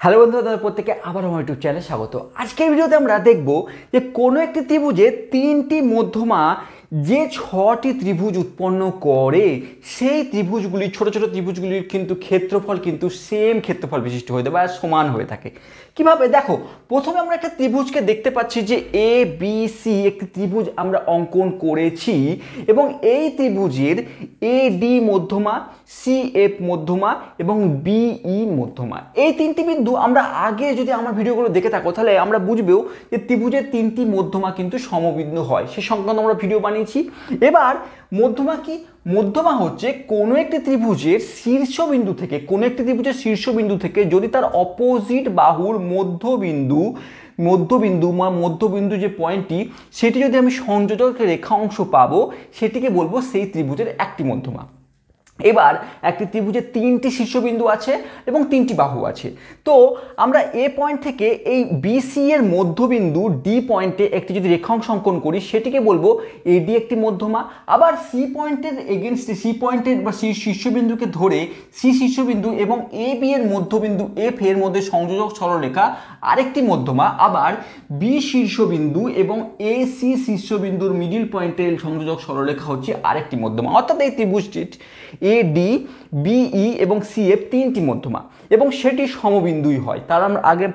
Hello বন্ধুরা, তোমাদের প্রত্যেককে আবার আমার ইউটিউব চ্যানেলে স্বাগত। আজকের ভিডিওতে আমরা দেখব যে কোনো একটি ত্রিভুজে তিনটি মধ্যমা যে ছটি ত্রিভুজ উৎপন্ন করে সেই ত্রিভুজগুলি ছোট ছোট ত্রিভুজগুলির কিন্তু ক্ষেত্রফল কিন্তু সেম ক্ষেত্রফল বিশিষ্ট হয়ে থাকে বা সমান হয়ে থাকে। কিভাবে দেখো, প্রথমে আমরা একটা ত্রিভুজকে দেখতে পাচ্ছি যে এ বি সি একটি ত্রিভুজ আমরা অঙ্কন করেছি এবং এই ত্রিভুজের এ ডি মধ্যমা, সি এফ মধ্যমা এবং বিই মধ্যমা, এই তিনটি বিন্দু আমরা আগে যদি আমার ভিডিওগুলো দেখে থাকো তাহলে আমরা বুঝবেও যে ত্রিভুজের তিনটি মধ্যমা কিন্তু সমবিন্দু হয়, সে সংক্রান্ত আমরা ভিডিও বানিয়েছি। এবার মধ্যমা কি? মধ্যমা হচ্ছে কোনো একটি ত্রিভুজের শীর্ষবিন্দু থেকে যদি তার অপোজিট বাহুর মধ্যবিন্দু যে পয়েন্টটি সেটি যদি আমি সংযোজক রেখা অংশ পাবো সেটিকে বলবো সেই ত্রিভুজের একটি মধ্যমা। এবার একটি ত্রিভুজের তিনটি শীর্ষবিন্দু আছে এবং তিনটি বাহু আছে। তো আমরা এ পয়েন্ট থেকে এই বিসি এর মধ্যবিন্দু ডি পয়েন্টে একটি যদি রেখাংশ অঙ্কন করি সেটিকে বলবো এডি একটি মধ্যমা। আবার সি পয়েন্টের এগেনস্টে সি পয়েন্টের বা শীর্ষবিন্দুকে ধরে সি শীর্ষবিন্দু এবং এ বি এর মধ্যবিন্দু এফ এর মধ্যে সংযোজক সরলরেখা আরেকটি মধ্যমা। আবার বি শীর্ষবিন্দু এবং এ সি শীর্ষবিন্দুর মিডিল পয়েন্টের সংযোজক সরলরেখা হচ্ছে আরেকটি মধ্যমা। অর্থাৎ এই ত্রিভুজটি এ ডি বিই এবং সি এফ তিনটি মধ্যমা এবং সেটি সমবিন্দুই হয়, তার আমরা আগে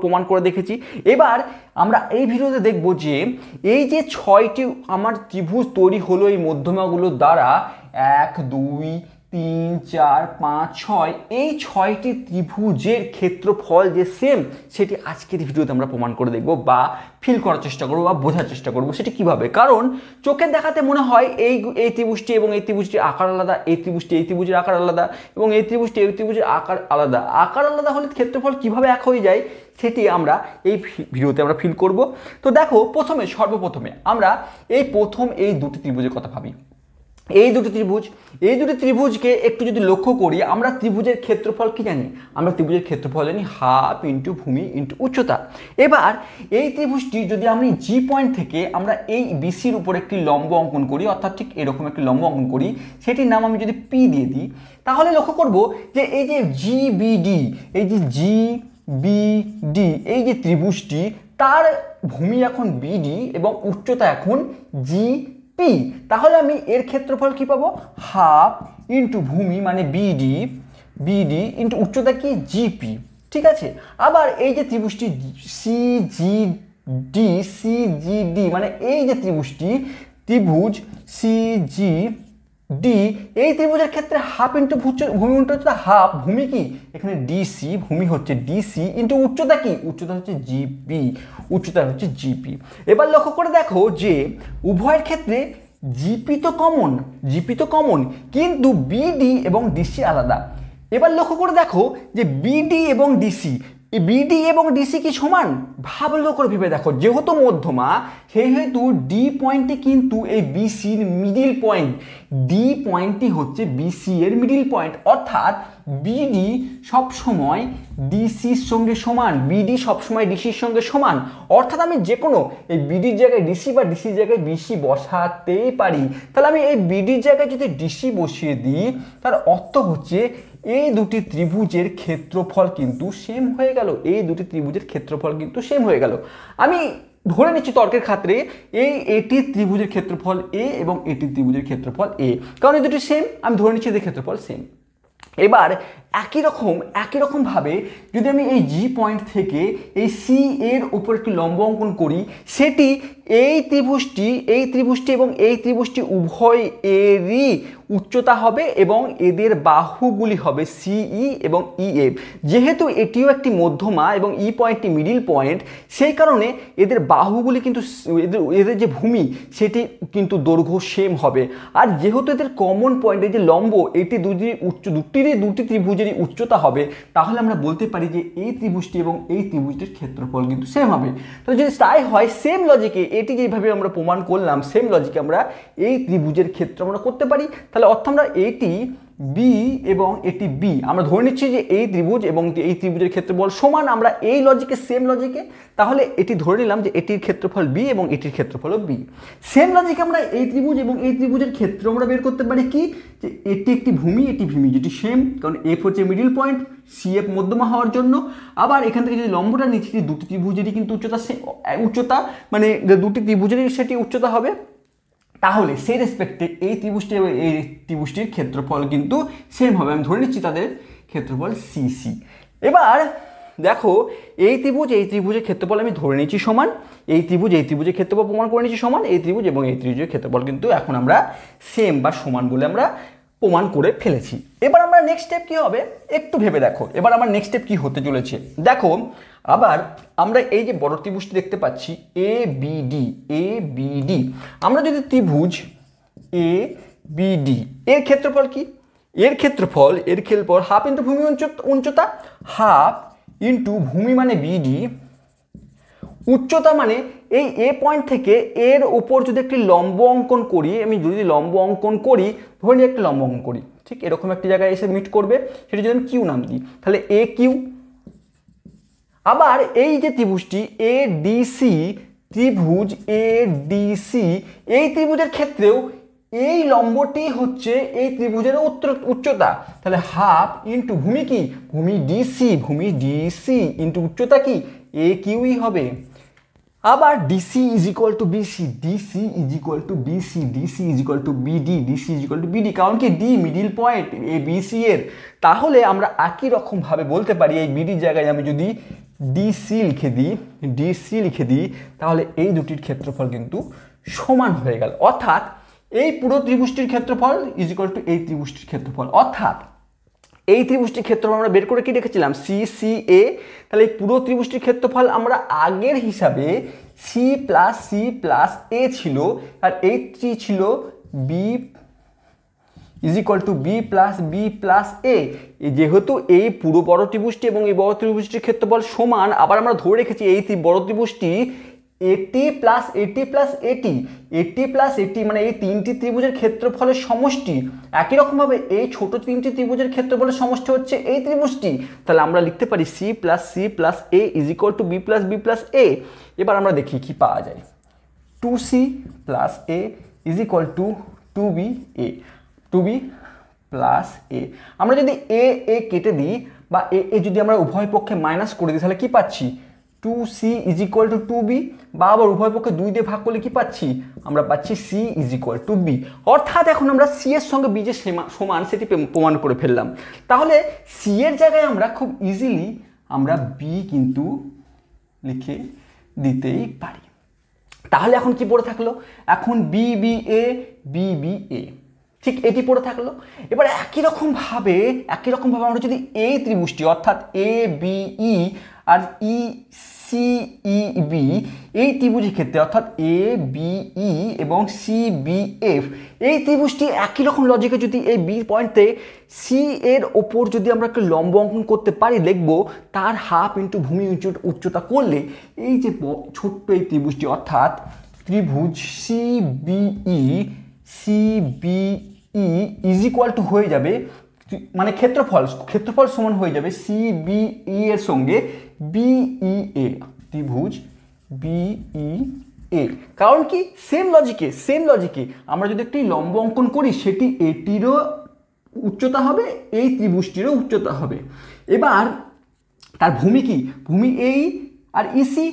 প্রমাণ করে দেখেছি। এবার আমরা এই ভিডিওতে দেখব যে এই যে ছয়টি আমার ত্রিভুজ তৈরি হলো এই মধ্যমাগুলোর দ্বারা, 1 2 3 4 5 6, এই ছয়টি ত্রিভুজের ক্ষেত্রফল যে সেম সেটি আজকের ভিডিওতে আমরা প্রমাণ করে দেখব বা ফিল করার চেষ্টা করবো বা বোঝার চেষ্টা করবো সেটি কিভাবে। কারণ চোখের দেখাতে মনে হয় এই ত্রিভুজটি এবং এই ত্রিভুজটির আকার আলাদা, এই ত্রিভুজের আকার আলাদা এবং এই ত্রিভুজের আকার আলাদা হলে ক্ষেত্রফল কিভাবে এক হয়ে যায় সেটি আমরা এই ভিডিওতে আমরা ফিল করব। তো দেখো, সর্বপ্রথমে আমরা এই দুটি ত্রিভুজের কথা ভাবি। এই দুটি ত্রিভুজকে একটু যদি লক্ষ্য করি, আমরা ত্রিভুজের ক্ষেত্রফল কি জানি? আমরা ত্রিভুজের ক্ষেত্রফল জানি হাফ ইন্টু ভূমি ইন্টু উচ্চতা। এবার এই ত্রিভুজটি যদি আমি জি পয়েন্ট থেকে আমরা এই বিসির উপর একটি লম্ব অঙ্কন করি, অর্থাৎ ঠিক এরকম একটি লম্ব অঙ্কন করি, সেটির নাম আমি যদি পি দিয়ে দিই, তাহলে লক্ষ্য করব যে এই যে জিবিডি এই যে ত্রিভুজটি, তার ভূমি এখন বিডি এবং উচ্চতা এখন জি পি। তাহলে আমি এর ক্ষেত্রফল কি পাবো? হাফ ইন্টু ভূমি মানে বিডি ইন্টু উচ্চতা কি জিপি। ঠিক আছে। আবার এই যে ত্রিভুজটি সিজিডি মানে এই যে ত্রিভুজ সিজিডি, এই ত্রিভুজের ক্ষেত্রে হাফ ইন্টু ভূমি উচ্চতা হাফ, ভূমি কি এখানে ডিসি, ভূমি হচ্ছে ডিসি ইন্টু উচ্চতা কি? উচ্চতা হচ্ছে জিপি। এবার লক্ষ্য করে দেখো যে উভয়ের ক্ষেত্রে জিপি তো কমন কিন্তু বিডি এবং ডিসি আলাদা। এবার লক্ষ্য করে দেখো যে বিডি এবং ডিসি কি সমান? ভালো করে ভেবে দেখো, যেহেতু মধ্যমা সেহেতু ডি পয়েন্টটি কিন্তু এই বিসির মিডিল পয়েন্ট, ডি পয়েন্টটি হচ্ছে বিসি এর মিডিল পয়েন্ট, অর্থাৎ বিডি সবসময় ডিসির সঙ্গে সমান, ডিসির সঙ্গে সমান। অর্থাৎ আমি যে কোনো এই বিডির জায়গায় ডিসি বা ডিসির জায়গায় বিসি বসাতেই পারি। তাহলে আমি এই বিডির জায়গায় যদি ডিসি বসিয়ে দিই তার অর্থ হচ্ছে এই দুটি ত্রিভুজের ক্ষেত্রফল কিন্তু সেম হয়ে গেল। আমি ধরে নিচ্ছি তর্কের খাতিরে এটি ত্রিভুজের ক্ষেত্রফল এ এবং এটি ত্রিভুজের ক্ষেত্রফল এ, কারণ এই দুটি সেম, আমি ধরে নিচ্ছি এদের ক্ষেত্রফল সেম। এবার একই রকম ভাবে যদি আমি এই জি পয়েন্ট থেকে এই সি এর উপর একটি লম্ব অঙ্কন করি, সেটি এই ত্রিভুজটি এবং এই ত্রিভুজটি উভয় এরই উচ্চতা হবে এবং এদের বাহুগুলি হবে সিই এবং ইএফ। যেহেতু এটিও একটি মধ্যমা এবং ই পয়েন্টটি মিডিল পয়েন্ট, সেই কারণে এদের বাহুগুলি কিন্তু এদের যে ভূমি সেটি কিন্তু দৈর্ঘ্য সেম হবে। আর যেহেতু এদের কমন পয়েন্ট এই যে লম্ব, এটি দুটি ত্রিভুজেরই উচ্চতা হবে, তাহলে আমরা বলতে পারি যে এই ত্রিভুজটি এবং এই ত্রিভুজটির ক্ষেত্রফল কিন্তু সেম হবে। তো যদি তাই হয়, সেম লজিকে এটি যেভাবে আমরা প্রমাণ করলাম, সেম লজিকে আমরা এই ত্রিভুজের ক্ষেত্র আমরা করতে পারি। তাহলে অর্থ আমরা এটি বি এবং এটি বি, আমরা ধরে নিচ্ছি যে এই ত্রিভুজ এবং এই ত্রিভুজের ক্ষেত্রফল সমান। আমরা এই লজিকে, সেম লজিকে তাহলে এটি ধরে নিলাম যে এটির ক্ষেত্রফল বি এবং এটির ক্ষেত্রফল বি। সেম লজিকে আমরা এই ত্রিভুজ এবং এই ত্রিভুজের ক্ষেত্র আমরা বের করতে পারি কি, যে এটি একটি ভূমি, এটি ভূমি, যেটি সেম, কারণ এফ হচ্ছে মিডিল পয়েন্ট, সি এফ মধ্যমা হওয়ার জন্য। আবার এখান থেকে যদি লম্বটা নিচ্ছি, দুটি ত্রিভুজেরই কিন্তু উচ্চতা মানে দুটি ত্রিভুজেরই সেটি উচ্চতা হবে, তাহলে সেই রেসপেক্টে এই ত্রিভুজটি এবং এই ত্রিভুজটির ক্ষেত্রফল কিন্তু সেম হবে। আমি ধরে নিচ্ছি তাদের ক্ষেত্রফল সিসি। এবার দেখো এই ত্রিভুজের ক্ষেত্রফল আমি ধরে নিচ্ছি সমান, এই ত্রিভুজের ক্ষেত্রফল প্রমাণ করে নিচ্ছি সমান, এই ত্রিভুজ এবং এই ত্রিভুজের ক্ষেত্রফল কিন্তু এখন আমরা সেম বা সমান বলে আমরা প্রমাণ করে ফেলেছি। এবার আমরা নেক্সট স্টেপ কি হবে একটু ভেবে দেখো। এবার আমার নেক্সট স্টেপ কি হতে চলেছে দেখো। আবার আমরা এই যে বড় ত্রিভুজটি দেখতে পাচ্ছি এ বিডি, আমরা যদি ত্রিভুজ এ বিডি এর ক্ষেত্রফল কি, এর ক্ষেত্রফল হাফ ইন্টু ভূমি উচ্চতা, হাফ ইন্টু ভূমি মানে বিডি, উচ্চতা মানে এই এ পয়েন্ট থেকে এর উপর যদি একটি লম্ব অঙ্কন করি, আমি যদি লম্ব অঙ্কন করি, ধরে নিয়ে একটি লম্ব অঙ্কন করি, ঠিক এরকম একটি জায়গায় এসে মিট করবে, সেটি যদি আমি কিউ নাম দিই তাহলে এ কিউ। আবার এই যে ত্রিভুজটি এডিসি, ত্রিভুজ এডিসি, এই ত্রিভুজের ক্ষেত্রেও এই লম্বটি হচ্ছে এই ত্রিভুজের উচ্চতা, তাহলে হাফ ইন্টু ভূমি কি, ভূমি ডিসি ইন্টু উচ্চতা কি এ কিউই হবে। আবার DC is equal to BC, DC is equal to BD, কারণ কি ডি মিডিল পয়েন্ট এ বিসি এর। তাহলে আমরা একই রকমভাবে বলতে পারি এই বিডির জায়গায় আমি যদি ডিসি লিখে দিই তাহলে এই দুটির ক্ষেত্রফল কিন্তু সমান হয়ে গেল। অর্থাৎ এই পুরো ত্রিভুজটির ক্ষেত্রফল ইজ ইকুয়াল টু এই ত্রিভুজটির ক্ষেত্রফল। অর্থাৎ এই ত্রিভুজটির ক্ষেত্রফল আমরা বের করে কি রেখেছিলাম সিসিএ, তাহলে এই পুরো ত্রিভুজটির ক্ষেত্রফল আমরা আগের হিসাবে সি প্লাস এ ছিল, আর এইটি ছিল B is equal to B plus A. যেহেতু এই পুরো বড় ত্রিভুজটি এবং এই বড় ত্রিভুজটির ক্ষেত্রফল সমান, আবার আমরা ধরে রেখেছি এই বড় ত্রিভুজটি এটি প্লাস এটি মানে এই তিনটি ত্রিভুজের ক্ষেত্রফলের সমষ্টি। একই রকমভাবে এই ছোট তিনটি ত্রিভুজের ক্ষেত্রফলের সমষ্টি হচ্ছে এই ত্রিভুজটি, তাহলে আমরা লিখতে পারি C plus A is equal to B plus A. এবার আমরা দেখি কি পাওয়া যায়, 2c plus A is equal to 2b plus A. আমরা যদি এ কেটে দিই বা এ যদি আমরা উভয় পক্ষে মাইনাস করে দিই তাহলে কি পাচ্ছি 2c is equal to 2b, বা আবার উভয় পক্ষে 2 দিয়ে ভাগ করলে কি পাচ্ছি, আমরা পাচ্ছি c is equal two b। অর্থাৎ এখন আমরা c এর সঙ্গে b যে সমান সেটি প্রমাণ করে ফেললাম। তাহলে c এর জায়গায় আমরা খুব ইজিলি আমরা b কিন্তু লিখে দিতেই পারি। তাহলে এখন কি পড়ে থাকলো, এখন বিবিএ ঠিক এটি পড়ে থাকলো। এবার একই রকম ভাবে আমরা যদি এই ত্রিভুজটি অর্থাৎ এ বিই আর ই সি ই বি এই ত্রিভুজের ক্ষেত্রে অর্থাৎ এ বিই এবং সি বি এফ এই ত্রিভুজটি একই রকম লজিকে যদি এই বি পয়েন্টে সি এর ওপর যদি আমরা একটা লম্ব অঙ্কন করতে পারি, লিখবো তার হাফ ইন্টু ভূমি উচ্চতা করলে এই যে ছোট্ট এই ত্রিভুজটি অর্থাৎ ত্রিভুজ C BE is equal to হয়ে যাবে, মানে ক্ষেত্রফল সমান হয়ে যাবে সি বিই এর সঙ্গে বিই এ, ত্রিভুজ বিই এ। কারণ কি সেম লজিকে আমরা যদি একটি লম্ব অঙ্কন করি সেটি এটিরও উচ্চতা হবে, এই ত্রিভুজটিরও উচ্চতা হবে। এবার তার ভূমি কি, ভূমি এই আর ইসি,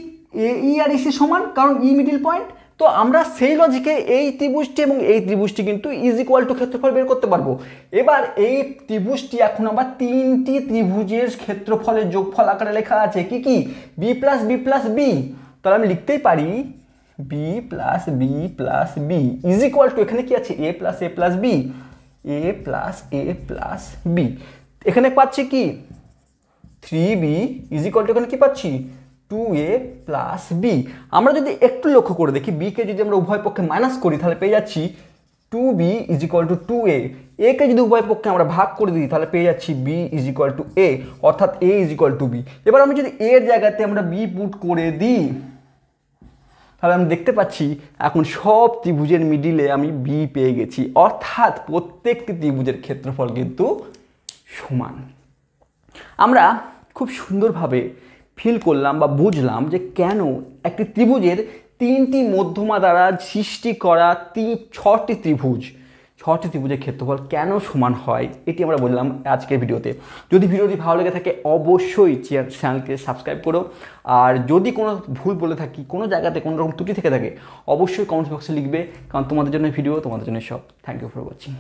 এই আর ইসি সমান, কারণ ই মিডিল পয়েন্ট। তো আমরা সেই লজিকে এই ত্রিভুজটি এবং এই ত্রিভুজটি কিন্তু ইজ ইকুয়াল টু ক্ষেত্রফল বের করতে পারবো। এবার এই ত্রিভুজটি এখন আবার তিনটি ত্রিভুজের ক্ষেত্রফলের যোগফল আকারে লেখা আছে কি বি প্লাস বি। তাহলে আমি লিখতেই পারি B plus B is equal to, এখানে কি আছে এ প্লাস বি, এখানে পাচ্ছি কি 3b ইজ ইকুয়াল টু, এখানে কি পাচ্ছি 2a প্লাস বি। আমরা যদি একটু লক্ষ্য করে দেখি b কে যদি আমরা উভয় পক্ষে মাইনাস করি তাহলে পেয়ে যাচ্ছি 2b is equal two 2a। a কে যদি উভয় পক্ষে আমরা ভাগ করে দিই তাহলে পেয়ে যাচ্ছি b is equal two a, অর্থাৎ a is equal two b। এবার আমি যদি a এর জায়গাতে আমরা b পুট করে দিই তাহলে আমি দেখতে পাচ্ছি এখন সব ত্রিভুজের মিডিলে আমি বি পেয়ে গেছি, অর্থাৎ প্রত্যেকটি ত্রিভুজের ক্ষেত্রফল কিন্তু সমান। আমরা খুব সুন্দরভাবে ফিল করলাম বা বুঝলাম যে কেন একটি ত্রিভুজের তিনটি মধ্যমা দ্বারা সৃষ্টি করা ছটি ত্রিভুজের ক্ষেত্রফল কেন সমান হয়, এটি আমরা বললাম আজকের ভিডিওতে। যদি ভিডিওটি ভালো লেগে থাকে অবশ্যই চ্যানেলকে সাবস্ক্রাইব করো, আর যদি কোনো ভুল বলে থাকি, কোনো জায়গাতে কোনো রকম ত্রুটি থেকে থাকে, অবশ্যই কমেন্ট বক্সে লিখবে, কারণ তোমাদের জন্য ভিডিও, তোমাদের জন্য সব। Thank you for watching.